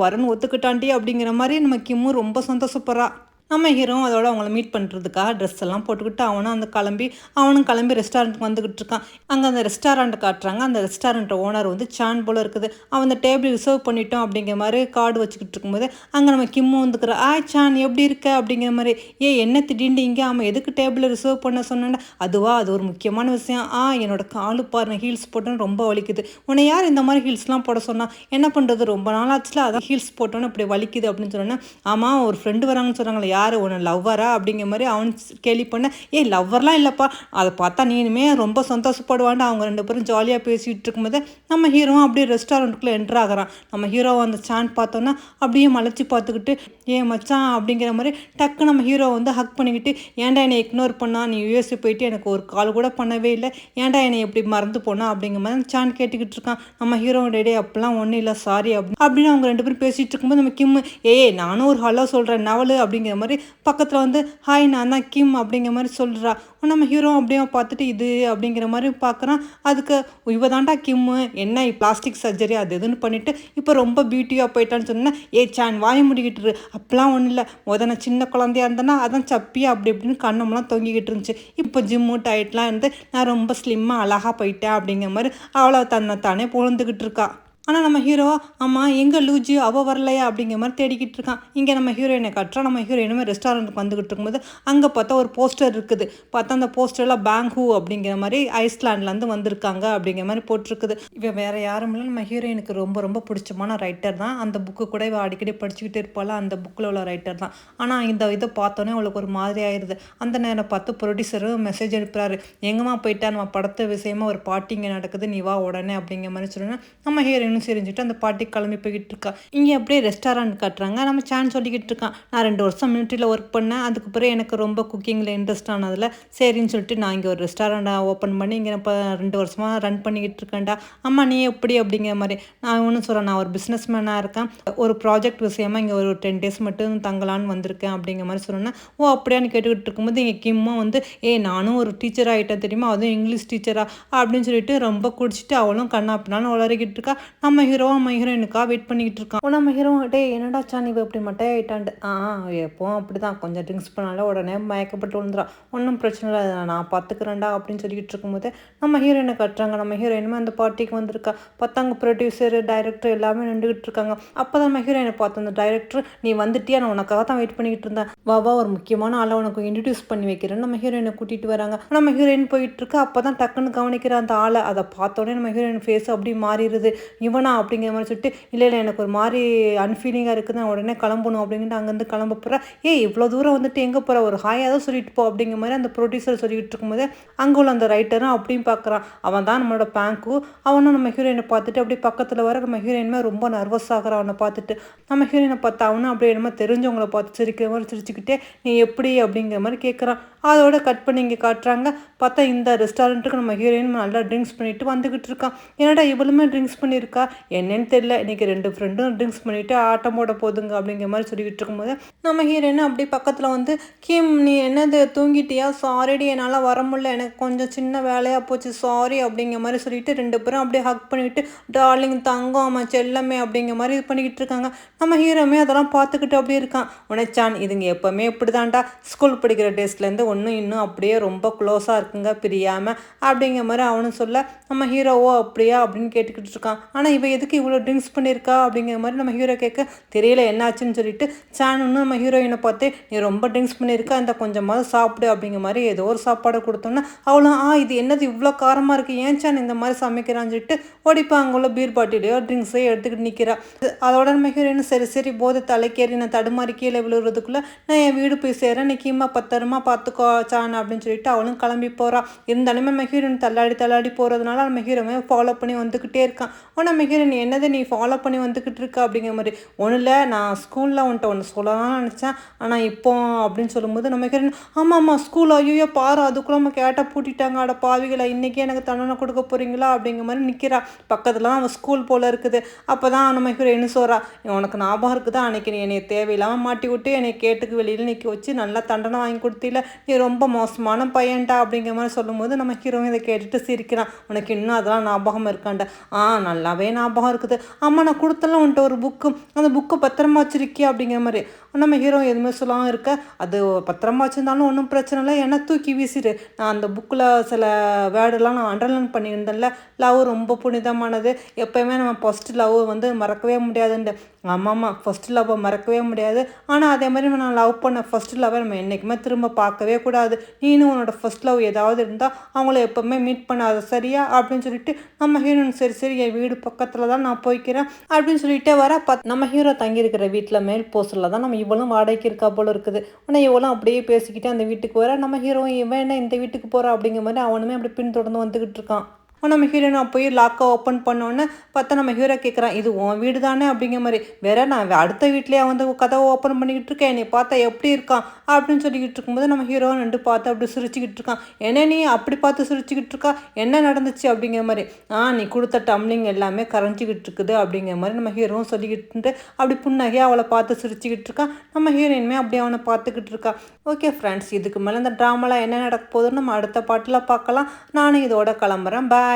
வரேன்னு ஒத்துக்கிட்டாண்டி அப்படிங்கிற மாதிரி நம்ம கிம்மும் ரொம்ப சந்தோஷப்படுறா. நம்ம ஹீரோவும் அதோட அவங்கள மீட் பண்ணுறதுக்காக ட்ரெஸ் எல்லாம் போட்டுக்கிட்டு அவனும் கிளம்பி ரெஸ்டாரண்ட்டுக்கு வந்துக்கிட்டு இருக்கான். அங்கே அந்த ரெஸ்டாரண்ட்டை காட்டுறாங்க. அந்த ரெஸ்டாரண்ட் ஓனர் வந்து சான் போல் இருக்குது. அவன் அந்த டேபிள் ரிசர்வ் பண்ணிட்டோம் அப்படிங்கிற மாதிரி கார்டு வச்சுக்கிட்டு இருக்கும்போது அங்கே நம்ம கிம்மும் வந்துக்கிற, சான் எப்படி இருக்க அப்படிங்கிற மாதிரி. என்ன திடீர்னு இங்கே அவன் எதுக்கு டேபிளை ரிசர்வ் பண்ண சொன்னேன்? அது ஒரு முக்கியமான விஷயம். என்னோட காலு பாருங்க, ஹீல்ஸ் போட்டோன்னு ரொம்ப வலிக்குது. உன்னை யார் இந்த மாதிரி ஹீல்ஸ்லாம் போட சொன்னா? என்ன பண்ணுறது, ரொம்ப நாள் ஆச்சுல, அதான் ஹீல்ஸ் போட்டோன்னு இப்படி வலிக்குது அப்படின்னு சொன்னேன். ஆமாம் ஒரு ஃப்ரெண்டு வராங்கன்னு சொன்னாங்களே, யார் உன்னை லவ்வரா அப்படிங்கிற மாதிரி அவன் கேள்வி பண்ண, லவ்வர்லாம் இல்லைப்பா, அதை பார்த்தா நீனுமே ரொம்ப சந்தோஷப்படுவான்னு அவங்க 2 பேரும் ஜாலியாக பேசிகிட்டு இருக்கும்போது நம்ம ஹீரோவும் அப்படியே ரெஸ்டாரண்ட்டுக்குள்ளே என்ட்ரு ஆகிறான். நம்ம ஹீரோவை அந்த சான் பார்த்தோன்னா அப்படியே மலைச்சி பார்த்துக்கிட்டு, மச்சான் அப்படிங்கிற மாதிரி டக்கு நம்ம ஹீரோ வந்து ஹக் பண்ணிக்கிட்டு, ஏன்டா என்னை இக்னோர் பண்ணா, நீ யூஎஸ்ஏ போயிட்டு எனக்கு ஒரு கால் கூட பண்ணவே இல்லை, ஏன்டா என்னை எப்படி மறந்து போனா அப்படிங்கிற மாதிரி சான் கேட்டுக்கிட்டு இருக்கான். நம்ம ஹீரோ டேடே அப்படிலாம் ஒன்றும் இல்லை சாரி அப்படின்னு அவங்க 2 பேரும் பேசிகிட்டு இருக்கும்போது நம்ம கிம், நானும் ஒரு ஹலோ சொல்கிறேன் நவலு அப்படிங்கிற மாதிரி பக்கத்தில் வந்து, ஹாய் நான் தான் கிம் அப்படிங்கிற மாதிரி சொல்கிறா. நம்ம ஹீரோ அப்படியே பார்த்துட்டு இது அப்படிங்கிற மாதிரி பார்க்குறான். அதுக்கு இவ தாண்டா கிம்மு, என்ன பிளாஸ்டிக் சர்ஜரி அது எதுன்னு பண்ணிவிட்டு இப்போ ரொம்ப பியூட்டியாக போயிட்டான்னு சொன்னேன். சான் வாய முடிக்கிட்டு, அப்பெல்லாம் ஒன்றும் இல்லை, நான் சின்ன குழந்தையா இருந்தேன்னா அதான் சப்பியாக அப்படி இப்படின்னு கண்ணமெல்லாம் தொங்கிக்கிட்டு இருந்துச்சு, இப்போ ஜிம்மு டயட்லாம் இருந்து நான் ரொம்ப ஸ்லிம்மாக அழகாக போயிட்டேன் அப்படிங்கிற மாதிரி அவளை தானே புகழ்ந்துக்கிட்டு இருக்கா. ஆனால் நம்ம ஹீரோவா, ஆமாம் எங்கே லூஜி அவள் வரலையா அப்படிங்கிற மாதிரி தேடிக்கிட்டு இருக்கான். இங்கே நம்ம ஹீரோயினை காட்டுறோம். நம்ம ஹீரோயினுமே ரெஸ்டாரண்ட்டுக்கு வந்துக்கிட்டு இருக்கும்போது அங்கே பார்த்தா ஒரு போஸ்டர் இருக்குது. பார்த்தா அந்த போஸ்டரில் பேங்ஹூ அப்படிங்கிற மாதிரி ஐஸ்லாண்ட்லேருந்து வந்திருக்காங்க அப்படிங்கிற மாதிரி போட்டிருக்குது. இவன் வேறு யாரும் இல்லை, நம்ம ஹீரோயினுக்கு ரொம்ப ரொம்ப பிடிச்சமான ரைட்டர் தான். அந்த புக்கு கூட இவள் அடிக்கடி படிச்சுக்கிட்டே இருப்பாள், அந்த புக்கில் உள்ள ரைட்டர் தான். ஆனால் இந்த இதை பார்த்தோன்னே அவளுக்கு ஒரு மாதிரி ஆயிடுது. அந்த நேரம் பார்த்து ப்ரொடியூசரும் மெசேஜ் அனுப்புகிறாரு, எங்கேம்மா போயிட்டா, நம்ம படத்து விஷயமா ஒரு பார்ட்டி இங்கே நடக்குது, நீ வா உடனே அப்படிங்கிற மாதிரி சொன்னேன். நம்ம ஹீரோயின் ஹீரோயினும் செரிஞ்சுட்டு அந்த பாட்டி கிளம்பி போய்கிட்டு இருக்கா. இங்கே அப்படியே ரெஸ்டாரண்ட் காட்டுறாங்க. நம்ம சான் சொல்லிக்கிட்டு இருக்கான், நான் 2 வருஷம் மிலிட்ரியில் ஒர்க் பண்ணேன். அதுக்கப்புறம் எனக்கு ரொம்ப குக்கிங்கில் இன்ட்ரெஸ்ட் ஆனதில் சரின்னு சொல்லிட்டு நான் இங்கே ஒரு ரெஸ்டாரண்ட் ஓப்பன் பண்ணி இங்கே இப்போ 2 வருஷமாக ரன் பண்ணிக்கிட்டு இருக்கேன்டா. அம்மா நீ எப்படி அப்படிங்கிற மாதிரி நான் ஒன்றும் சொல்கிறேன், நான் ஒரு பிஸ்னஸ் மேனாக இருக்கேன், ஒரு ப்ராஜெக்ட் விஷயமா இங்கே ஒரு 10 days மட்டும் தங்கலான்னு வந்திருக்கேன் அப்படிங்கிற மாதிரி சொன்னேன். ஓ அப்படியான்னு கேட்டுக்கிட்டு இருக்கும்போது இங்கே கிம்மா வந்து நானும் ஒரு டீச்சர் ஆகிட்டேன் தெரியுமா, அதுவும் இங்கிலீஷ் டீச்சரா அப்படின்னு சொல்லிட்டு ரொம்ப குடிச்சிட்டு அவளும் கண்ணா பின்னாலும் வளரிக்கிட்டு இருக்கா. நம்ம ஹீரோயினுக்கா வெயிட் பண்ணிக்கிட்டு இருக்கான். நம்ம ஹீரோ என்னடா சான் இவ இப்படி மட்டும் ஆகிட்டான்ட்டு. எப்போவும் அப்படி தான், கொஞ்சம் ட்ரிங்க்ஸ் பண்ணாலும் உடனே மயக்கப்பட்டு விழுந்துறான், ஒன்றும் பிரச்சனை இல்லை நான் பார்த்துக்கிறேன்டா அப்படின்னு சொல்லிக்கிட்டு இருக்கும்போது நம்ம ஹீரோயினை கட்டுறாங்க. நம்ம ஹீரோயினுமே அந்த பார்ட்டிக்கு வந்திருக்கா. பார்த்தாங்க ப்ரொடியூசர் டைரக்டர் எல்லாமே நின்றுக்கிட்டு இருக்காங்க. அப்போ தான் நம்ம ஹீரோயினை பார்த்து அந்த டைரக்டர், நீ வந்துட்டியா, நான் உனக்காக தான் வெயிட் பண்ணிக்கிட்டு இருந்தேன், வா ஒரு முக்கியமான ஆளை உனக்கு இன்ட்ரடியூஸ் பண்ணி வைக்கிறேன்னு நம்ம ஹீரோயினை கூட்டிகிட்டு வராங்க. நம்ம ஹீரோயின் போயிட்டு இருக்கு. அப்போ தான் டக்குன்னு கவனிக்கிற அந்த ஆளை. அதை பார்த்தோன்னே நம்ம ஹீரோயின் ஃபேஸ் அப்படி மாறிடுது. இவனா அப்படிங்கிற மாதிரி சொல்லிட்டு, இல்லை எனக்கு ஒரு மாதிரி அன்ஃபீலிங்காக இருக்குது, நான் உடனே கிளம்பணும் அப்படின்ட்டு அங்கேருந்து கிளம்ப போகிறேன். இவ்வளோ தூரம் வந்துட்டு எங்கே போகிற, ஒரு ஹாயாக தான் சொல்லிட்டு போ அப்படிங்கிற மாதிரி அந்த ப்ரொடியூசர் சொல்லிக்கிட்டு இருக்கும்போது அங்கே உள்ள அந்த ரைட்டரும் அப்படியும் பார்க்குறான். அவன் தான் நம்மளோட பேங்க்கு. அவனும் நம்ம ஹீரோயினை பார்த்துட்டு அப்படியே பக்கத்தில் வர நம்ம ஹீரோயினுமே ரொம்ப நர்வஸ் ஆகிறான் அவனை பார்த்துட்டு. நம்ம ஹீரோயினை பார்த்து அவனும் அப்படியே என்னமோ தெரிஞ்சவங்கள பார்த்து சிரிக்கிற மாதிரி சிரிச்சுக்கிட்டே, நீ எப்படி அப்படிங்கிற மாதிரி கேட்குறான். அதோட கட் பண்ணி இங்கே காட்டுறாங்க. பார்த்தா இந்த ரெஸ்டாரண்ட்டுக்கு நம்ம ஹீரோயின் நல்லா ட்ரிங்க்ஸ் பண்ணிட்டு வந்துக்கிட்டு இருக்கான். என்னடா இவளுமே ட்ரிங்க்ஸ் பண்ணியிருக்கா என்னன்னு தெரியல, இன்றைக்கி 2 ஃப்ரெண்டும் ட்ரிங்க்ஸ் பண்ணிவிட்டு ஆட்டம் போட போதுங்க அப்படிங்கிற மாதிரி சொல்லிக்கிட்டு இருக்கும்போது நம்ம ஹீரோயின் அப்படி பக்கத்தில் வந்து, கிம் நீ என்னது தூங்கிட்டியா, சாரிடி என்னால் வர முடியல, எனக்கு கொஞ்சம் சின்ன வேலையாக போச்சு சாரி அப்படிங்கிற மாதிரி சொல்லிட்டு 2 பேரும் அப்படியே ஹக் பண்ணிவிட்டு, டார்லிங் தங்கம் அம்மா செல்லமே அப்படிங்கிற மாதிரி இது பண்ணிக்கிட்டு இருக்காங்க. நம்ம ஹீரோமே அதெல்லாம் பார்த்துக்கிட்டு அப்படியே இருக்கான். உனச்சான் இதுங்க எப்போவுமே இப்படி தான்டா, ஸ்கூல் படிக்கிற டேஸ்லேருந்து ஒன்றும் இன்னும் அப்படியே ரொம்ப க்ளோஸாக இருக்குங்க பிரியாமல் அப்படிங்கிற மாதிரி அவனும் சொல்ல, நம்ம ஹீரோவோ அப்படியா அப்படின்னு கேட்டுக்கிட்டு இருக்கான். ஆனால் இவ எதுக்கு இவ்வளோ ட்ரிங்க்ஸ் பண்ணியிருக்கா அப்படிங்கிற மாதிரி நம்ம ஹீரோ கேட்க, தெரியல என்னாச்சுன்னு சொல்லிட்டு சான் இன்னும் நம்ம ஹீரோயினை பார்த்து, நீ ரொம்ப ட்ரிங்க்ஸ் பண்ணியிருக்கா, இந்த கொஞ்சமாவது சாப்பிடு அப்படிங்கிற மாதிரி ஏதோ ஒரு சாப்பாடை கொடுத்தோன்னா அவளும் இது என்னது இவ்வளோ காரமாக இருக்குது, ஏன் சான் இந்த மாதிரி சமைக்கிறான்னு சொல்லிட்டு ஓடிப்பா அங்கே உள்ள பீர் பாட்டிலையோ ட்ரிங்க்ஸையோ எடுத்துக்கிட்டு நிற்கிறா. அதோட நம்ம ஹீரோயின் சரி போது தலைக்கேறி நான் தடுமாறி கீழே விழுறதுக்குள்ளே நான் என் வீடு போய் சேரேன், நீ கீமா பத்திரமா பார்த்துக்கோ சான் அப்படின்னு சொல்லிட்டு அவளும் கிளம்பி போகிறா. இருந்தாலுமே நம்ம ஹீரோயின் தள்ளாடி போகிறதுனால நம்ம ஹீரோமே ஃபாலோ பண்ணி வந்துக்கிட்டே இருக்கான். நம்ம ஹீரோயின் என்னது நீ ஃபாலோ பண்ணி வந்துக்கிட்டு இருக்கா அப்படிங்கிற மாதிரி, ஒன்றும் இல்லை நான் ஸ்கூலில் வந்துட்டு ஒன்று சொல்லலாம்னு நினச்சேன், ஆனால் இப்போ அப்படின்னு சொல்லும்போது நம்ம ஹீரோயின், ஆமாம் ஸ்கூல் ஐயோ பாரு அதுக்குள்ளே நம்ம கேட்டால் பூட்டிட்டாங்க, அட பாவிகளை இன்றைக்கி எனக்கு தண்டனை கொடுக்க போகிறீங்களா அப்படிங்கிற மாதிரி நிற்கிறா. பக்கத்தில் தான் அவன் ஸ்கூல் போல் இருக்குது. அப்போ தான் நம்ம ஹீரோயின் சொல்கிறா, உனக்கு ஞாபகம் இருக்குதா அன்றைக்கி நீ என்னை தேவையில்லாமல் மாட்டி விட்டு என்னை கேட்டுக்கு வெளியில் நிற்க வச்சு நல்லா தண்டனை வாங்கி கொடுத்தில, நீ ரொம்ப மோசமான பையன்டா அப்படிங்கிற மாதிரி சொல்லும்போது நம்ம ஹீரோவும் இதை கேட்டுட்டு சிரிக்கிறான். உனக்கு இன்னும் அதெல்லாம் ஞாபகம் இருக்காண்டா, நல்லாவே ஞாபகம் இருக்குது, ஆமாம் நான் கொடுத்தலாம் உன்ட்ட ஒரு புக்கு, அந்த புக்கை பத்திரமா வச்சிருக்கியா அப்படிங்கிற மாதிரி. நம்ம ஹீரோ எதுவுமே சொல்லாமல் இருக்க, அது பத்திரமா வச்சுருந்தாலும் ஒன்றும் பிரச்சனை இல்லை, ஏன்னா தூக்கி வீசிடு, நான் அந்த புக்கில் சில வேர்டெல்லாம் நான் அண்டர்லைன் பண்ணியிருந்தேன்ல, லவ் ரொம்ப புனிதமானது, எப்போயுமே நம்ம ஃபஸ்ட்டு லவ் வந்து மறக்கவே முடியாதுண்டு. ஆமாம் ஃபஸ்ட்டு லவ்வை மறக்கவே முடியாது, ஆனால் அதே மாதிரி நான் லவ் பண்ண ஃபஸ்ட்டு லவ்வை நம்ம என்றைக்குமே திரும்ப பார்க்கவே கூடாது, நீனும் உன்னோட ஃபஸ்ட் லவ் ஏதாவது இருந்தால் அவங்கள எப்போவுமே மீட் பண்ணாத சரியா அப்படின்னு சொல்லிட்டு நம்ம ஹீரோயின் சரி என் வீடு பக்கத்தில் தான் நான் போய்க்கிறேன் அப்படின்னு சொல்லிட்டே வர நம்ம ஹீரோ தங்கியிருக்கிற வீட்டில் மேல் போஸ்டரில் தான் நம்ம இவளும் வாடகைக்கு இருக்கா போல இருக்குது. ஆனால் இவளும் அப்படியே பேசிக்கிட்டு அந்த வீட்டுக்கு வர, நம்ம ஹீரோ இவன் என்ன இந்த வீட்டுக்கு போகிறா அப்படிங்கிற மாதிரி அவனுமே அப்படி பின்தொடர்ந்து வந்துக்கிட்டு இருக்கான். நம்ம ஹீரோனை போய் லாக்கை ஓப்பன் பண்ணோன்னே பார்த்தா நம்ம ஹீரோ கேட்குறான், இது உன் வீடு தானே அப்படிங்கிற மாதிரி. வேற நான் அடுத்த வீட்லேயே வந்து கதவை ஓப்பன் பண்ணிக்கிட்டு இருக்கேன், என்னை பார்த்தா எப்படி இருக்கான் அப்படின்னு சொல்லிக்கிட்டு இருக்கும்போது நம்ம ஹீரோ 2 பார்த்து அப்படி சிரிச்சுக்கிட்டு இருக்கான். என்ன நீ அப்படி பார்த்து சிரிச்சுக்கிட்டு இருக்கா, என்ன நடந்துச்சு அப்படிங்கிற மாதிரி. நீ கொடுத்த டம்ளிங் எல்லாமே கரைஞ்சிக்கிட்டு இருக்குது அப்படிங்கிற மாதிரி நம்ம ஹீரோவும் சொல்லிக்கிட்டு அப்படி புன்னகையாக அவளை பார்த்து சிரிச்சுக்கிட்டு இருக்கான். நம்ம ஹீரோயினுமே அப்படியே அவனை பார்த்துக்கிட்டு இருக்கா. ஓகே ஃப்ரெண்ட்ஸ், இதுக்கு மேலே இந்த ட்ராமாலாம் என்ன நடக்க போகுதுன்னு நம்ம அடுத்த பாட்டில் பார்க்கலாம். நானும் இதோட கிளம்புறேன். பாய்.